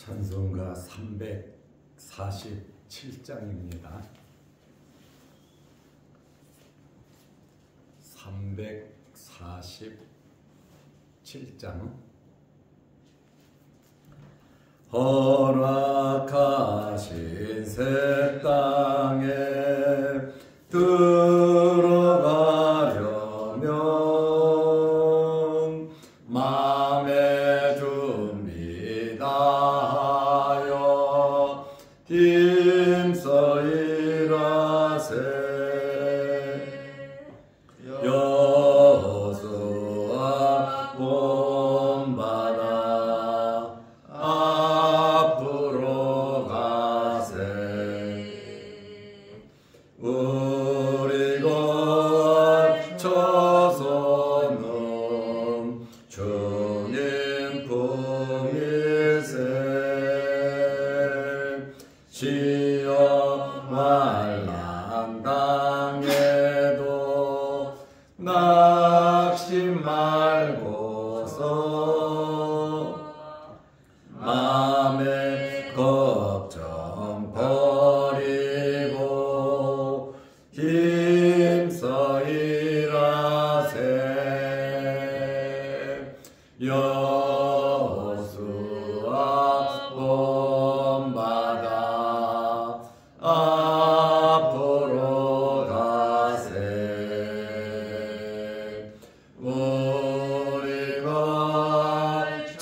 찬송가 347장입니다. 347장. 허락하신 새 땅에 들어가려면 마음의 준비 다하여 힘써 일하세. 여호수아 본받아 앞으로 가세. 우리 거쳐서는 주님 품일세. 시험 환난 당에도 낙심 말고서 마음의 걱정 버리고 힘써 일하세. 여호수아 본받아 앞으로 가세. 우리 거쳐서는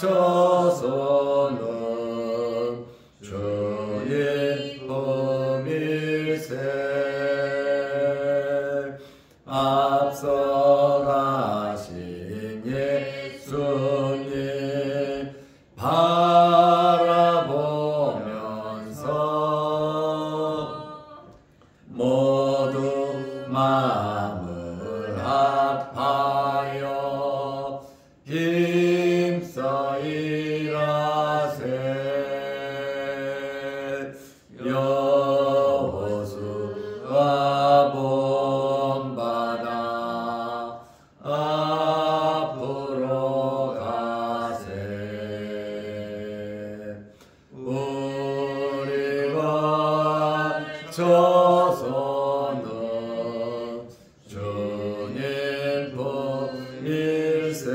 주님 품일세. 앞서가신 예수님 바라보면서 모두 마음을 합하여 힘써 일하세. 여호수아 본받아 앞으로 가세. 우리가 저서는 주님 품일세.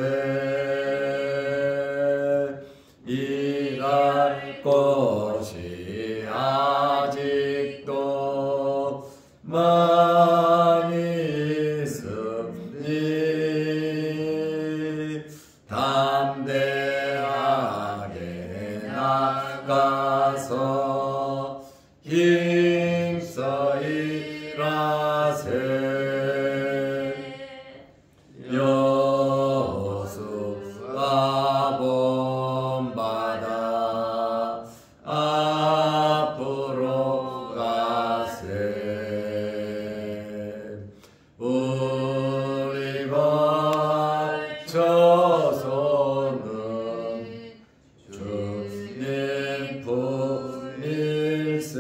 일할 것이 아직도 많이 있으니 담대하게 나가서 힘써 일하세. 여호수아 본받아 앞으로 가세. 우리 거쳐서는 주님 품일세.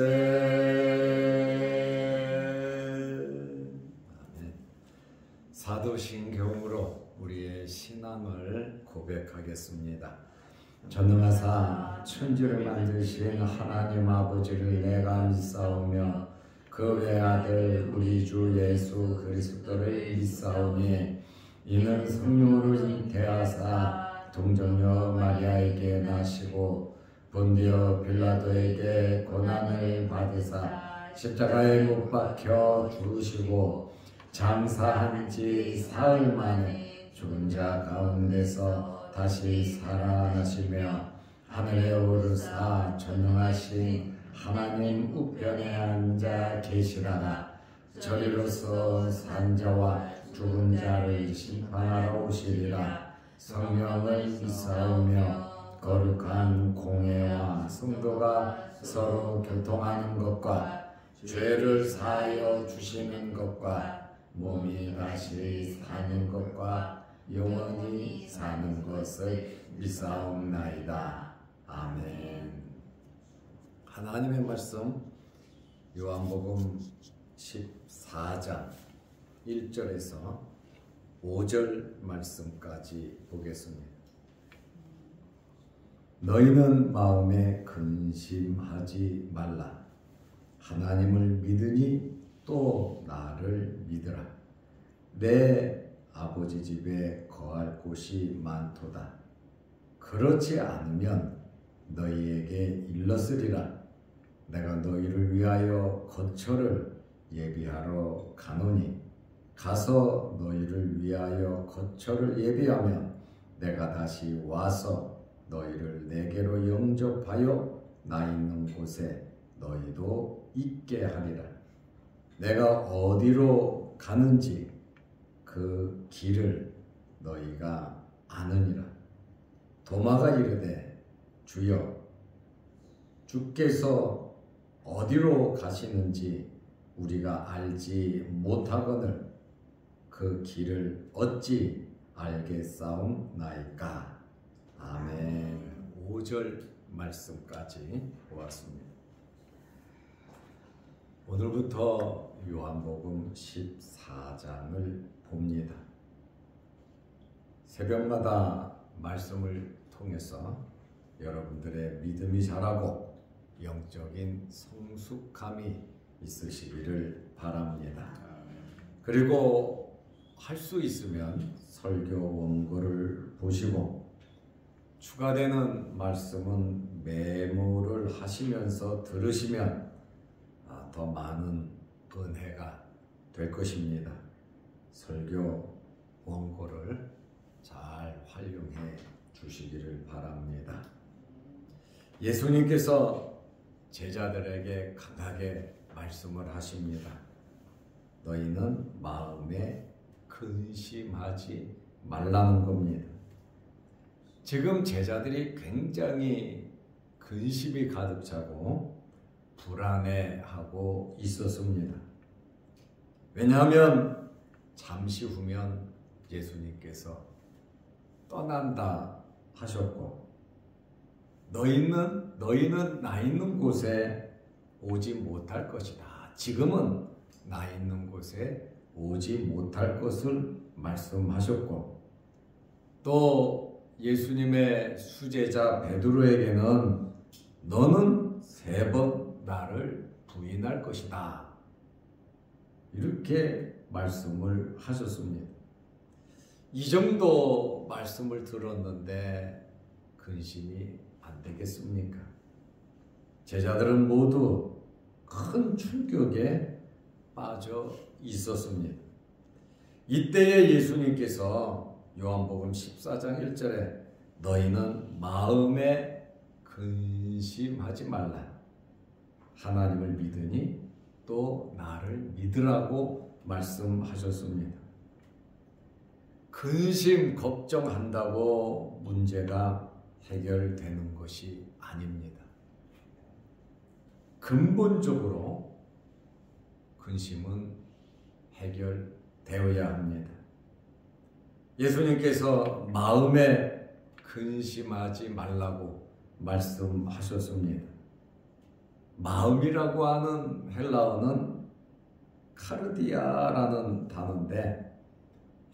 사도신경으로 우리의 신앙을 고백하겠습니다. 전능하사 천지를 만드신 하나님 아버지를 내가 믿사오며 그 외아들 우리 주 예수 그리스도를 믿사오니 이는 성령으로 잉태하사 동정녀 마리아에게 나시고 본디오 빌라도에게 고난을 받으사 십자가에 못 박혀 죽으시고 장사한 지 사흘 만에 죽은 자 가운데서 다시 살아나시며 하늘에 오르사 전능하신 하나님 우편에 앉아 계시다가 저리로서 산 자와 죽은 자를 심판하러 오시리라. 성령을 믿사오며 거룩한 공회와 성도가 서로 교통하는 것과 죄를 사하여 주시는 것과 몸이 다시 사는 것과 영원히 사는 것을 믿사옵나이다. 아멘. 하나님의 말씀 요한복음 14장 1절에서 5절 말씀까지 보겠습니다. 너희는 마음에 근심하지 말라. 하나님을 믿으니 또 나를 믿으라. 내 아버지 집에 거할 곳이 많도다. 그렇지 않으면 너희에게 일렀으리라. 내가 너희를 위하여 거처를 예비하러 가노니 가서 너희를 위하여 거처를 예비하면 내가 다시 와서 너희를 내게로 영접하여 나 있는 곳에 너희도 있게 하리라. 내가 어디로 가는지 그 길을 너희가 아느니라. 도마가 이르되 주여 주께서 어디로 가시는지 우리가 알지 못하거늘 그 길을 어찌 알겠사옵나이까. 아멘. 5절 말씀까지 보았습니다. 오늘부터 요한복음 14장을 봅니다. 새벽마다 말씀을 통해서 여러분들의 믿음이 자라고 영적인 성숙함이 있으시기를 바랍니다. 그리고 할 수 있으면 설교 원고를 보시고 추가되는 말씀은 메모를 하시면서 들으시면 더 많은 은혜가 될 것입니다. 설교 원고를 잘 활용해 주시기를 바랍니다. 예수님께서 제자들에게 강하게 말씀을 하십니다. 너희는 마음에 근심하지 말라는 겁니다. 지금 제자들이 굉장히 근심이 가득 차고 불안해하고 있었습니다. 왜냐하면 잠시 후면 예수님께서 떠난다 하셨고 너희는 나 있는 곳에 오지 못할 것이다. 지금은 나 있는 곳에 오지 못할 것을 말씀하셨고 또 예수님의 수제자 베드로에게는 너는 3번 나를 부인할 것이다. 이렇게 말씀을 하셨습니다. 이 정도 말씀을 들었는데 근심이 안 되겠습니까? 제자들은 모두 큰 충격에 빠져 있었습니다. 이때에 예수님께서 요한복음 14장 1절에 너희는 마음에 근심하지 말라. 하나님을 믿으니 또 나를 믿으라고 말씀하셨습니다. 근심, 걱정한다고 문제가 해결되는 것이 아닙니다. 근본적으로 근심은 해결되어야 합니다. 예수님께서 마음에 근심하지 말라고 말씀하셨습니다. 마음이라고 하는 헬라어는 카르디아라는 단어인데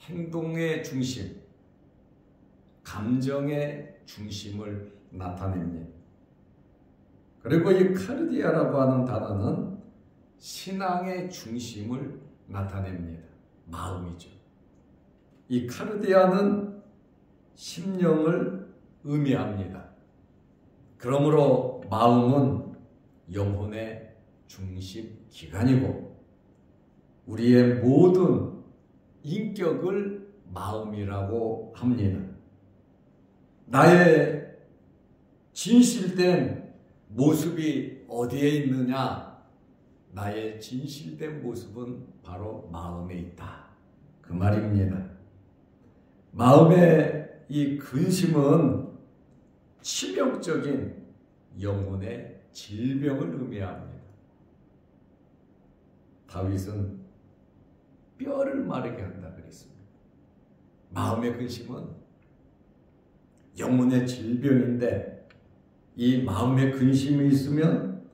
행동의 중심, 감정의 중심을 나타냅니다. 그리고 이 카르디아라고 하는 단어는 신앙의 중심을 나타냅니다. 마음이죠. 이 카르디아는 심령을 의미합니다. 그러므로 마음은 영혼의 중심 기관이고 우리의 모든 인격을 마음이라고 합니다. 나의 진실된 모습이 어디에 있느냐? 나의 진실된 모습은 바로 마음에 있다. 그 말입니다. 마음의 이 근심은 치명적인 영혼의 질병을 의미합니다. 다윗은 뼈를 마르게 한다 그랬습니다. 마음의 근심은 영혼의 질병인데 이 마음의 근심이 있으면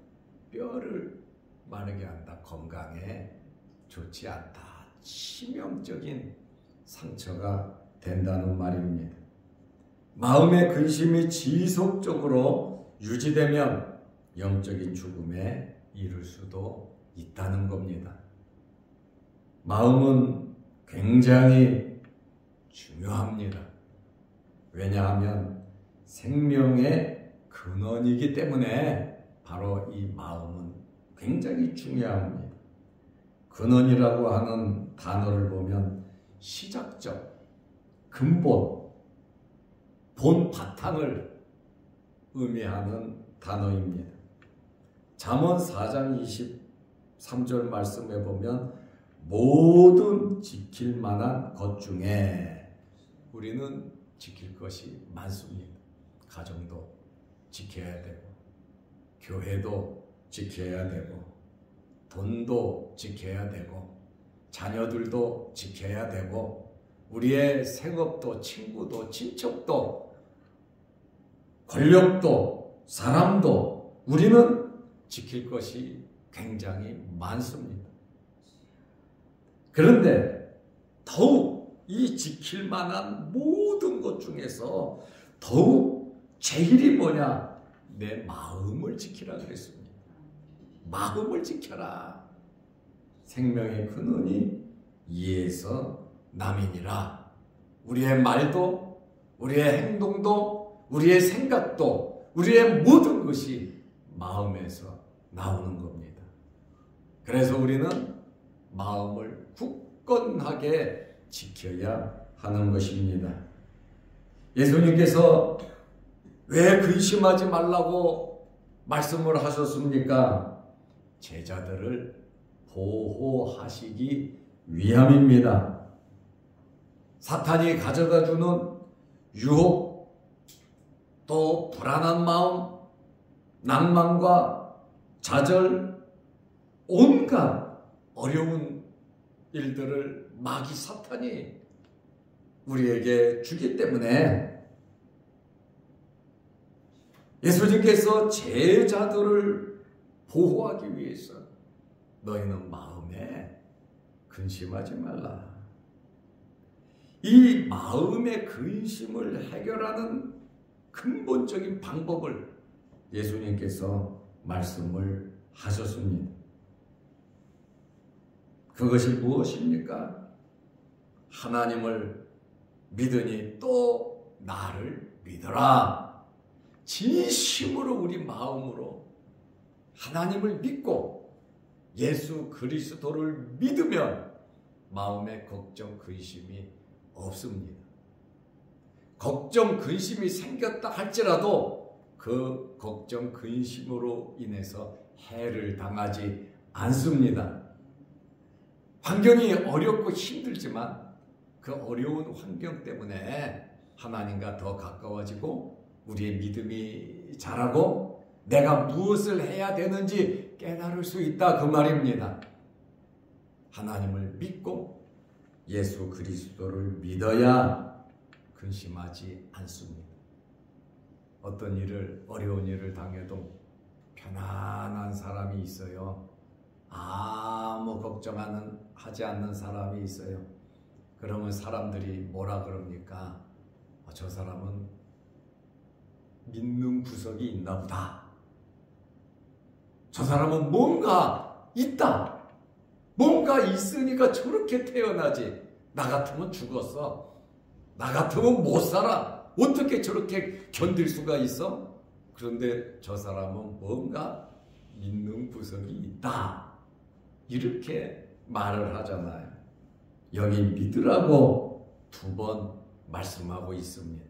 뼈를 마르게 한다. 건강에 좋지 않다. 치명적인 상처가 된다는 말입니다. 마음의 근심이 지속적으로 유지되면 영적인 죽음에 이를 수도 있다는 겁니다. 마음은 굉장히 중요합니다. 왜냐하면 생명의 근원이기 때문에 바로 이 마음은 굉장히 중요합니다. 근원이라고 하는 단어를 보면 시작적, 근본, 본 바탕을 의미하는 단어입니다. 잠언 4장 23절 말씀에 보면 모든 지킬 만한 것 중에 우리는 지킬 것이 많습니다. 가정도 지켜야 되고, 교회도 지켜야 되고, 돈도 지켜야 되고, 자녀들도 지켜야 되고, 우리의 생업도, 친구도, 친척도, 권력도, 사람도 우리는 지킬 것이 굉장히 많습니다. 그런데 더욱 이 지킬 만한 모든 것 중에서 더욱 제일이 뭐냐? 내 마음을 지키라 그랬습니다. 마음을 지켜라. 생명의 근원이 이에서 남이니라. 우리의 말도, 우리의 행동도, 우리의 생각도, 우리의 모든 것이 마음에서 나오는 겁니다. 그래서 우리는 마음을 굳건하게 지켜야 하는 것입니다. 예수님께서 왜 근심하지 말라고 말씀을 하셨습니까? 제자들을 보호하시기 위함입니다. 사탄이 가져다주는 유혹, 또 불안한 마음, 낭만과 좌절, 온갖 어려운 일들을 마귀 사탄이 우리에게 주기 때문에 예수님께서 제자들을 보호하기 위해서 너희는 마음에 근심하지 말라. 이 마음의 근심을 해결하는 근본적인 방법을 예수님께서 말씀을 하셨습니다. 그것이 무엇입니까? 하나님을 믿으니 또 나를 믿어라. 진심으로 우리 마음으로 하나님을 믿고 예수 그리스도를 믿으면 마음에 걱정, 근심이 없습니다. 걱정, 근심이 생겼다 할지라도 그 걱정, 근심으로 인해서 해를 당하지 않습니다. 환경이 어렵고 힘들지만 그 어려운 환경 때문에 하나님과 더 가까워지고 우리의 믿음이 자라고 내가 무엇을 해야 되는지 깨달을 수 있다, 그 말입니다. 하나님을 믿고 예수 그리스도를 믿어야 근심하지 않습니다. 어떤 일을, 어려운 일을 당해도 편안한 사람이 있어요. 아무 걱정하지 않는 사람이 있어요. 그러면 사람들이 뭐라 그럽니까? 저 사람은 믿는 구석이 있나 보다. 저 사람은 뭔가 있다. 뭔가 있으니까 저렇게 태어나지. 나 같으면 죽었어. 나 같으면 못 살아. 어떻게 저렇게 견딜 수가 있어? 그런데 저 사람은 뭔가 믿는 구석이 있다. 이렇게 말을 하잖아요. 여기 믿으라고 2번 말씀하고 있습니다.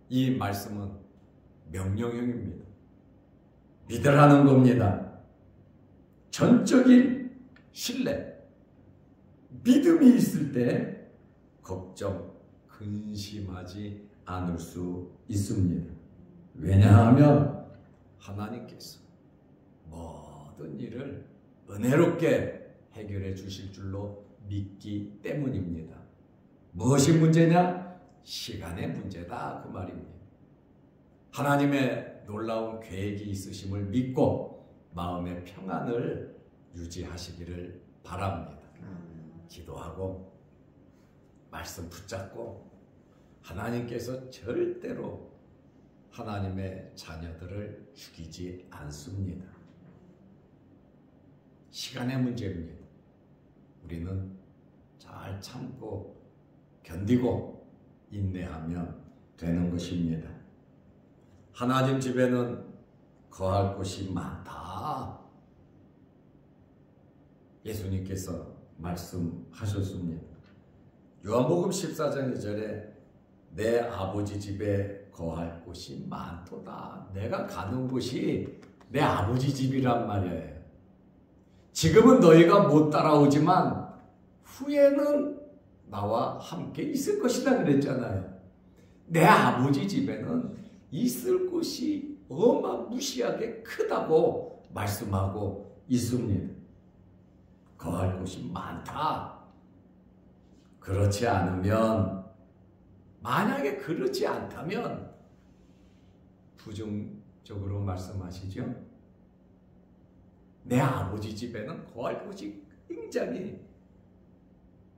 이 말씀은 명령형입니다. 믿으라는 겁니다. 전적인 신뢰, 믿음이 있을 때 걱정, 근심하지 않을 수 있습니다. 왜냐하면 하나님께서 모든 일을 은혜롭게 해결해 주실 줄로 믿기 때문입니다. 무엇이 문제냐? 시간의 문제다, 그 말입니다. 하나님의 놀라운 계획이 있으심을 믿고 마음의 평안을 유지하시기를 바랍니다. 기도하고 말씀 붙잡고 하나님께서 절대로 하나님의 자녀들을 죽이지 않습니다. 시간의 문제입니다. 우리는 잘 참고 견디고 인내하면 되는 것입니다. 하나님 집에는 거할 곳이 많다. 예수님께서 말씀하셨습니다. 요한복음 14장 2절에 내 아버지 집에 거할 곳이 많도다. 내가 가는 곳이 내 아버지 집이란 말이에요. 지금은 너희가 못 따라오지만 후에는 나와 함께 있을 것이다 그랬잖아요. 내 아버지 집에는 있을 곳이 어마무시하게 크다고 말씀하고 있습니다. 거할 곳이 많다. 그렇지 않으면, 만약에 그렇지 않다면 부정적으로 말씀하시죠. 내 아버지 집에는 거할 곳이 굉장히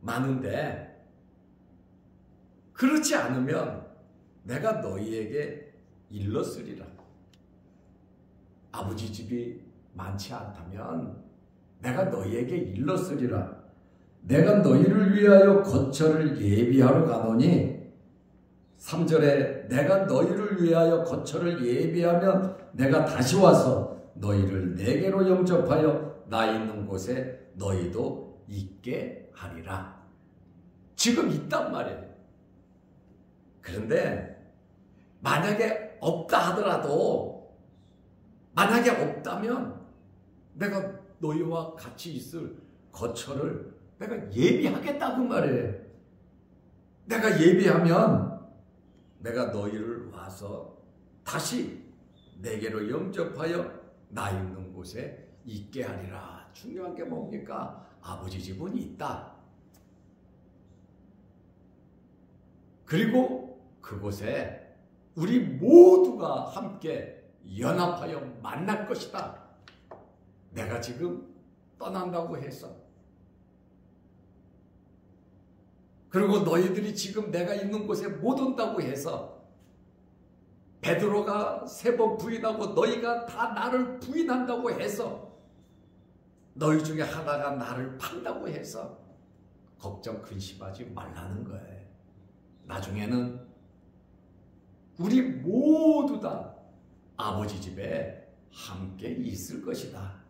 많은데 그렇지 않으면 내가 너희에게 일렀으리라. 아버지 집이 많지 않다면 내가 너희에게 일렀으리라. 내가 너희를 위하여 거처를 예비하러 가노니 3절에 내가 너희를 위하여 거처를 예비하면 내가 다시 와서 너희를 내게로 영접하여 나 있는 곳에 너희도 있게 하리라. 지금 있단 말이에요. 그런데 만약에 없다 하더라도, 만약에 없다면 내가 너희와 같이 있을 거처를 내가 예비하겠다고 말이에요. 내가 예비하면 내가 너희를 와서 다시 내게로 영접하여 나 있는 곳에 있게 하리라. 중요한 게 뭡니까? 아버지 집은 있다. 그리고 그곳에 우리 모두가 함께 연합하여 만날 것이다. 내가 지금 떠난다고 해서, 그리고 너희들이 지금 내가 있는 곳에 못 온다고 해서, 베드로가 3번 부인하고 너희가 다 나를 부인한다고 해서, 너희 중에 하나가 나를 판다고 해서 걱정 근심하지 말라는 거예요. 나중에는 우리 모두 다 아버지 집에 함께 있을 것이다.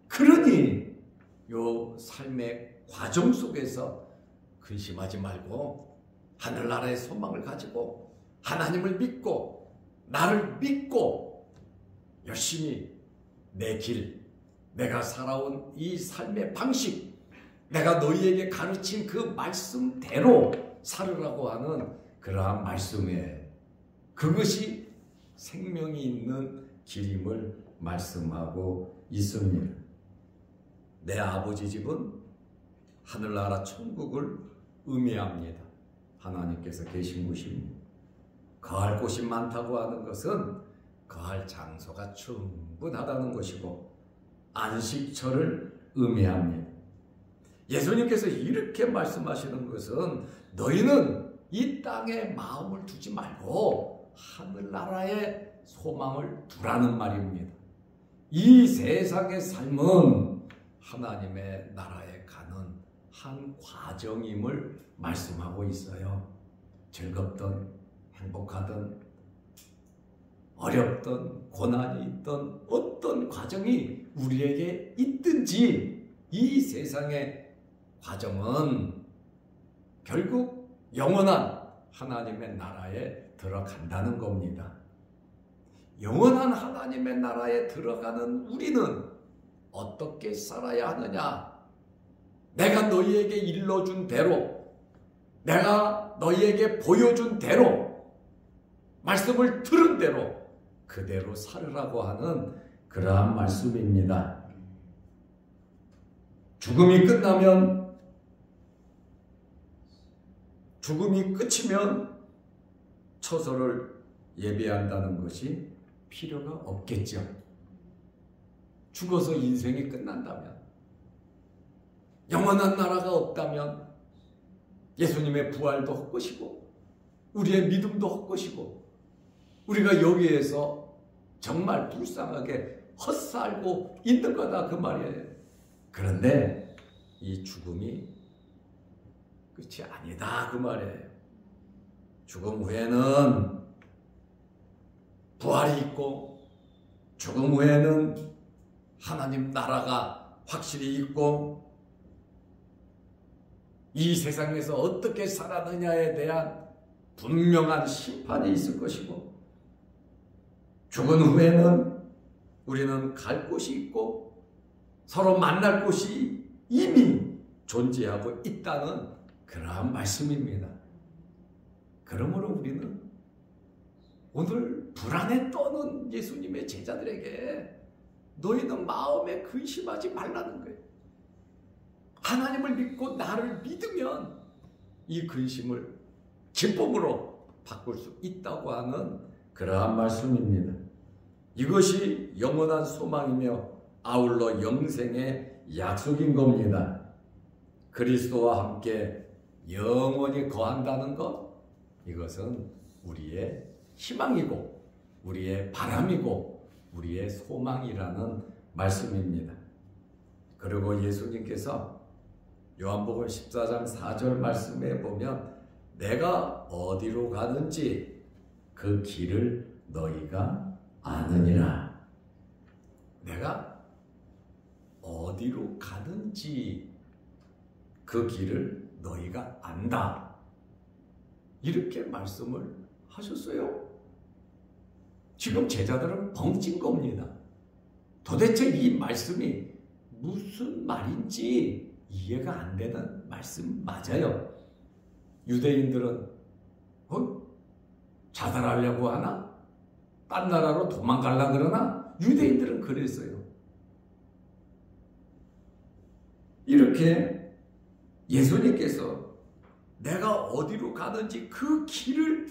그러니 요 삶의 과정 속에서 근심하지 말고 하늘나라의 소망을 가지고 하나님을 믿고 나를 믿고 열심히 내 길, 내가 살아온 이 삶의 방식, 내가 너희에게 가르친 그 말씀대로 살으라고 하는 그러한 말씀이에요. 그것이 생명이 있는 길임을 말씀하고 있습니다. 내 아버지 집은 하늘나라 천국을 의미합니다. 하나님께서 계신 곳입니다. 거할 곳이 많다고 하는 것은 거할 장소가 충분하다는 것이고 안식처를 의미합니다. 예수님께서 이렇게 말씀하시는 것은 너희는 이 땅에 마음을 두지 말고 하늘나라에 소망을 두라는 말입니다. 이 세상의 삶은 하나님의 나라에 가는 한 과정임을 말씀하고 있어요. 즐겁든 행복하든 어렵든 고난이 있든 어떤 과정이 우리에게 있든지 이 세상의 과정은 결국 영원한 하나님의 나라에 들어간다는 겁니다. 영원한 하나님의 나라에 들어가는 우리는 어떻게 살아야 하느냐? 내가 너희에게 일러준 대로, 내가 너희에게 보여준 대로, 말씀을 들은 대로 그대로 살으라고 하는 그러한 말씀입니다. 죽음이 끝나면, 죽음이 끝이면 처소를 예배한다는 것이 필요가 없겠죠. 죽어서 인생이 끝난다면, 영원한 나라가 없다면 예수님의 부활도 헛것이고 우리의 믿음도 헛것이고 우리가 여기에서 정말 불쌍하게 헛살고 있는 거다 그 말이에요. 그런데 이 죽음이 끝이 아니다 그 말이에요. 죽음 후에는 부활이 있고 죽음 후에는 하나님 나라가 확실히 있고 이 세상에서 어떻게 살았느냐에 대한 분명한 심판이 있을 것이고 죽은 후에는 우리는 갈 곳이 있고 서로 만날 곳이 이미 존재하고 있다는 그러한 말씀입니다. 그러므로 우리는 오늘 불안에 떠는 예수님의 제자들에게 너희는 마음에 근심하지 말라는 거예요. 하나님을 믿고 나를 믿으면 이 근심을 기쁨으로 바꿀 수 있다고 하는 그러한 말씀입니다. 이것이 영원한 소망이며 아울러 영생의 약속인 겁니다. 그리스도와 함께 영원히 거한다는 것, 이것은 우리의 희망이고 우리의 바람이고 우리의 소망이라는 말씀입니다. 그리고 예수님께서 요한복음 14장 4절 말씀에 보면 내가 어디로 가는지 그 길을 너희가 아느니라. 내가 어디로 가는지 그 길을 너희가 안다. 이렇게 말씀을 하셨어요. 지금 제자들은 벙찐 겁니다. 도대체 이 말씀이 무슨 말인지 이해가 안 되는 말씀 맞아요. 유대인들은 자살하려고 하나? 딴 나라로 도망가려고 그러나? 유대인들은 그랬어요. 이렇게 예수님께서 내가 어디로 가는지 그 길을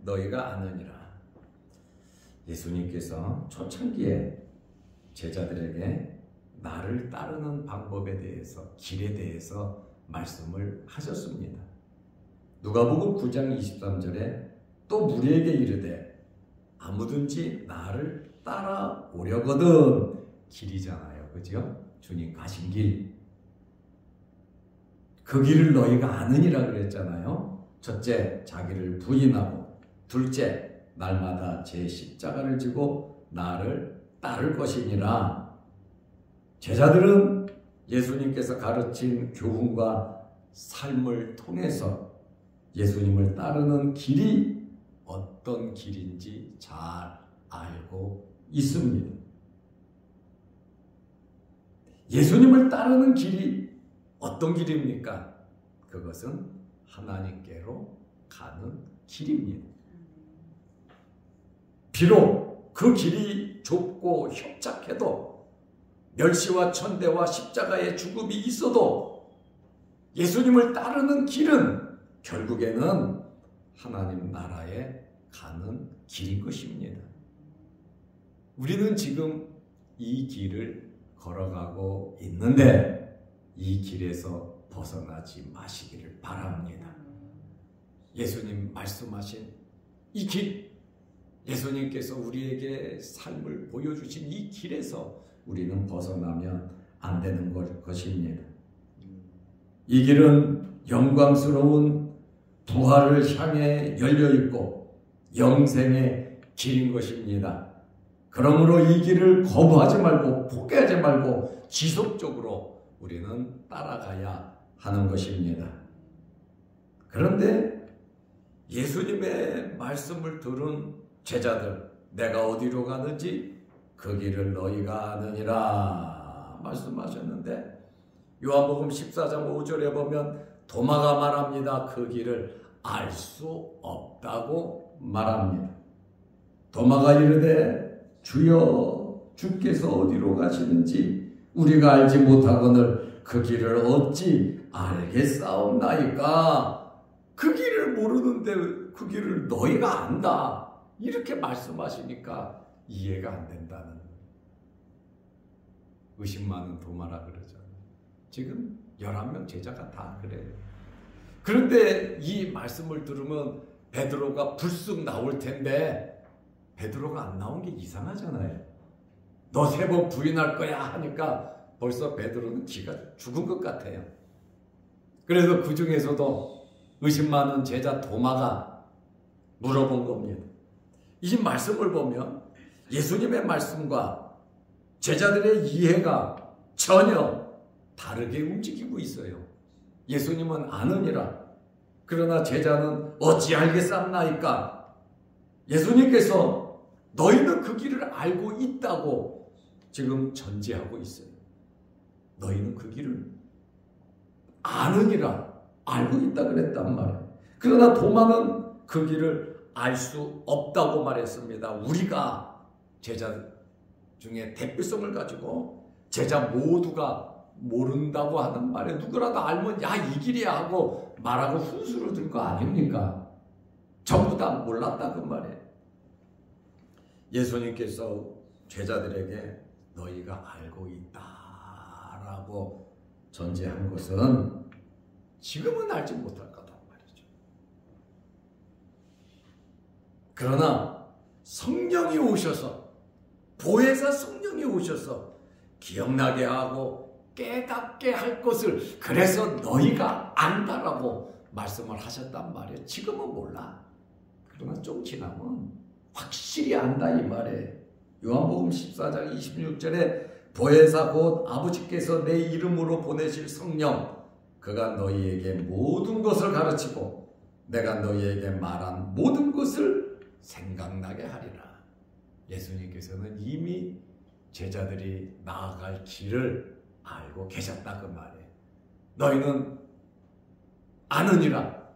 너희가 아느니라. 예수님께서 초창기에 제자들에게 나를 따르는 방법에 대해서, 길에 대해서 말씀을 하셨습니다. 누가복음 9장 23절에 또 무리에게 이르되 아무든지 나를 따라오려거든. 길이잖아요. 그죠? 주님 가신 길. 그 길을 너희가 아느니라 그랬잖아요. 첫째, 자기를 부인하고, 둘째, 날마다 제 십자가를 지고 나를 따를 것이니라. 제자들은 예수님께서 가르친 교훈과 삶을 통해서 예수님을 따르는 길이 어떤 길인지 잘 알고 있습니다. 예수님을 따르는 길이 어떤 길입니까? 그것은 하나님께로 가는 길입니다. 비록 그 길이 좁고 협착해도 멸시와 천대와 십자가의 죽음이 있어도 예수님을 따르는 길은 결국에는 하나님 나라에 가는 길인 것입니다. 우리는 지금 이 길을 걸어가고 있는데 이 길에서 벗어나지 마시기를 바랍니다. 예수님 말씀하신 이 길, 예수님께서 우리에게 삶을 보여주신 이 길에서 우리는 벗어나면 안 되는 것입니다. 이 길은 영광스러운 부활을 향해 열려있고 영생의 길인 것입니다. 그러므로 이 길을 거부하지 말고 포기하지 말고 지속적으로 우리는 따라가야 하는 것입니다. 그런데 예수님의 말씀을 들은 제자들, 내가 어디로 가는지 그 길을 너희가 아느니라 말씀하셨는데 요한복음 14장 5절에 보면 도마가 말합니다. 그 길을 알 수 없다고 말합니다. 도마가 이르되 주여 주께서 어디로 가시는지 우리가 알지 못하거늘 그 길을 어찌 알겠사옵나이까. 그 길을 모르는데 그 길을 너희가 안다. 이렇게 말씀하시니까 이해가 안 된다는 거예요. 의심 많은 도마라 그러잖아요. 지금 11명 제자가 다 그래요. 그런데 이 말씀을 들으면 베드로가 불쑥 나올 텐데 베드로가 안 나온 게 이상하잖아요. 너 3번 부인할 거야 하니까 벌써 베드로는 기가 죽은 것 같아요. 그래서 그 중에서도 의심 많은 제자 도마가 물어본 겁니다. 이 말씀을 보면 예수님의 말씀과 제자들의 이해가 전혀 다르게 움직이고 있어요. 예수님은 아느니라. 그러나 제자는 어찌 알겠사옵나이까. 예수님께서 너희는 그 길을 알고 있다고 지금 전제하고 있어요. 너희는 그 길을 아느니라. 알고 있다 그랬단 말이에요. 그러나 도마는 그 길을 알 수 없다고 말했습니다. 우리가 제자 중에 대표성을 가지고 제자 모두가 모른다고 하는 말에 누구라도 알면 야, 이 길이야 하고 말하고 훈수를 들 거 아닙니까? 전부 다 몰랐다 그 말이에요. 예수님께서 제자들에게 너희가 알고 있다라고 전제한 것은 지금은 알지 못할 거다 말이죠. 그러나 성령이 오셔서, 보혜사 성령이 오셔서 기억나게 하고 깨닫게 할 것을, 그래서 너희가 안다라고 말씀을 하셨단 말이에요. 지금은 몰라. 그러나 좀 지나면 확실히 안다 이 말이에요. 요한복음 14장 26절에 보혜사 곧 아버지께서 내 이름으로 보내실 성령, 그가 너희에게 모든 것을 가르치고 내가 너희에게 말한 모든 것을 생각나게 하리라. 예수님께서는 이미 제자들이 나아갈 길을 알고 계셨다 그 말이에요. 너희는 아느니라.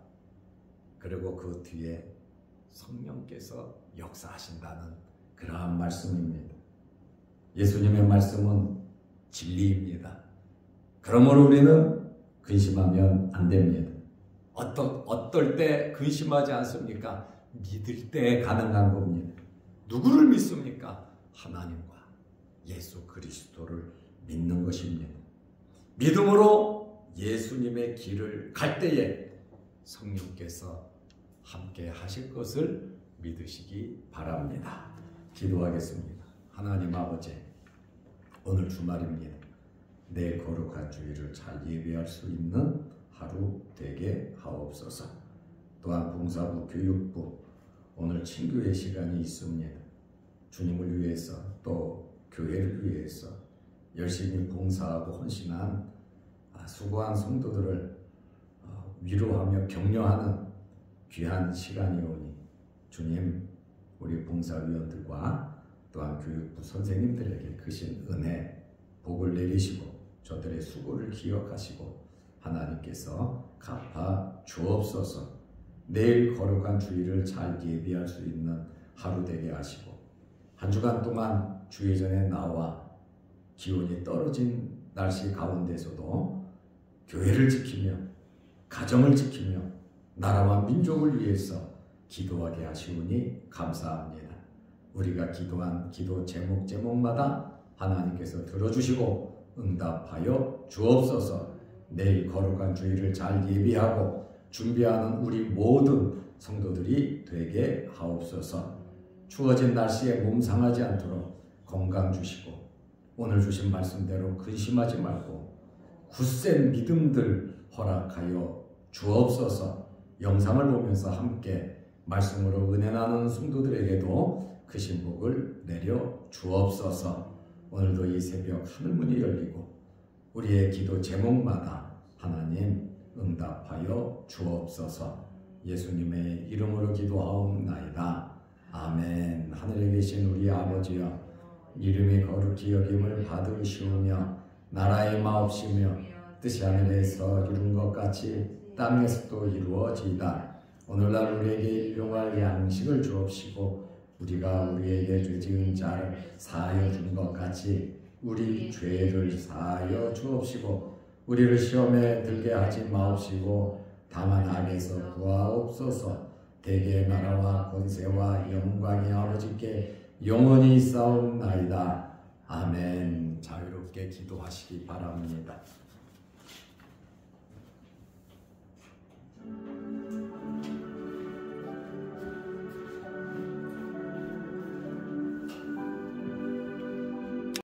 그리고 그 뒤에 성령께서 역사하신다는 그러한 말씀입니다. 예수님의 말씀은 진리입니다. 그러므로 우리는 근심하면 안 됩니다. 어떨 때 근심하지 않습니까? 믿을 때 가능한 겁니다. 누구를 믿습니까? 하나님과 예수 그리스도를 믿는 것입니다. 믿음으로 예수님의 길을 갈 때에 성령께서 함께 하실 것을 믿으시기 바랍니다. 기도하겠습니다. 하나님 아버지, 오늘 주말입니다. 내 거룩한 주일을 잘 예배할 수 있는 하루 되게 하옵소서. 또한 봉사부, 교육부, 오늘 친교회 시간이 있습니다. 주님을 위해서 또 교회를 위해서 열심히 봉사하고 헌신한 수고한 성도들을 위로하며 격려하는 귀한 시간이오니 주님, 우리 봉사위원들과 또한 교육부 선생님들에게 크신 은혜, 복을 내리시고 저들의 수고를 기억하시고 하나님께서 갚아 주옵소서. 내일 거룩한 주일을 잘 예비할 수 있는 하루 되게 하시고 한 주간 동안 주일 전에 나와 기온이 떨어진 날씨 가운데서도 교회를 지키며 가정을 지키며 나라와 민족을 위해서 기도하게 하시오니 감사합니다. 우리가 기도한 기도 제목마다 하나님께서 들어주시고 응답하여 주옵소서. 내일 거룩한 주일을 잘 예비하고 준비하는 우리 모든 성도들이 되게 하옵소서. 추워진 날씨에 몸 상하지 않도록 건강 주시고 오늘 주신 말씀대로 근심하지 말고 굳센 믿음들 허락하여 주옵소서. 영상을 보면서 함께 말씀으로 은혜 나누는 성도들에게도 크신 복을 내려 주옵소서. 오늘도 이 새벽 하늘문이 열리고 우리의 기도 제목마다 하나님 응답하여 주옵소서. 예수님의 이름으로 기도하옵나이다. 아멘. 하늘에 계신 우리 아버지여, 이름이 거룩히 여김을 받으시오며 나라의 마옵시며 뜻이 하늘에서 이룬 것 같이 땅에서도 이루어지이다. 오늘날 우리에게 일용할 양식을 주옵시고 우리가 우리에게 죄 지은 자를 사하여 준 것 같이 우리 죄를 사하여 주옵시고 우리를 시험에 들게 하지 마옵시고 다만 악에서 구하옵소서. 대개의 나라와 권세와 영광이 아버지께 영원히 있사옵나이다. 아멘. 자유롭게 기도하시기 바랍니다.